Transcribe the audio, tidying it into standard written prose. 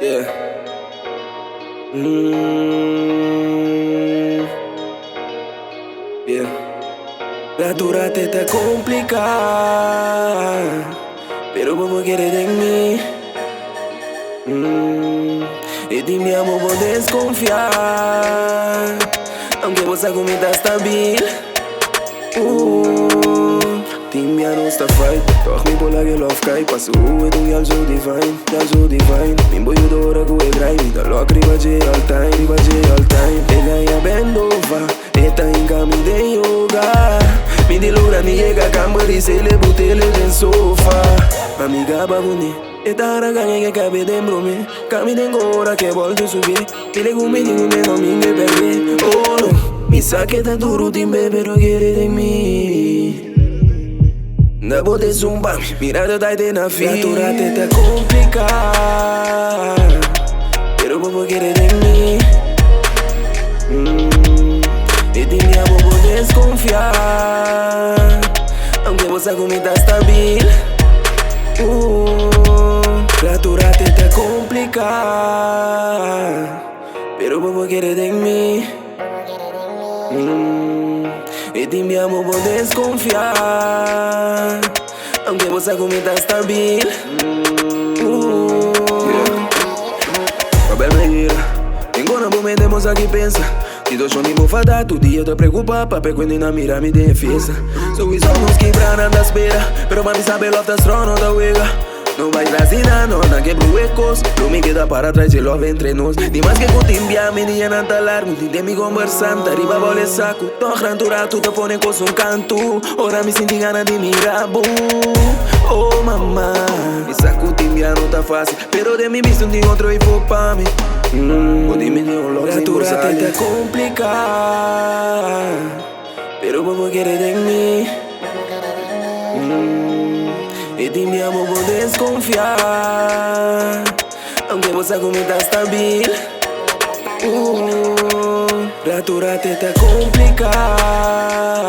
Yeah. Yeah. La dura te está complicada, pero como quieres de mí. Y dime amo, vos desconfiar, aunque vos comigo tá stabil. Dime a nostra fight, toch mi bola che love kai. Passo e tu al so divine, al so divine. Mi voglio d'ora che grai, mi da lock rivace all time, rivace all time. E lei a bendova, e ta in cami de yoga. Mi di l'ora mi llega cambari se le butele del sofà. Amiga babuni, e ta ragazza che capi dentro me. Cami tengo ora che voglio subire. Mi le come di come non mi perdi. Oh no, mi sa che ta duro di me però quiere de mí. Da bote zumba, mirada dai de na fi. La dura te está complicada, pero como quiere de mí. Y dime a vos desconfiar, aunque vos comigo tá stabil. La dura te está complicada, pero como quiere de mí. E dime amo, vou desconfiar, aunque vos comigo tá stabil. Papel me gira, ninguno momento hemos aqui pensa. Ti do sono imbofata, tu dia te preocupa, pape quindi na mira mi defesa. So we somos quebrando da espera, pero mami sabe lo tá trono da huega. No vai trasina, no, na quebro huecos. Lo me queda para trás y lo entre nos. Ni más que cotimbia, me di en alta largo. Ti de mi conversante, arriba vole saco. Todo natural, tu te pone con un canto. Ora mi senti gana di mirar, boom. Oh mamá, mi saco timbia no tá fácil, pero de mi visto un día otro y fue pa' mí. O dime de un loco sin gozar. La te está complicada, pero como quiere de mí. Y dime amo, vos desconfiar, aunque vos comigo tá stabil. La dura te está complicada,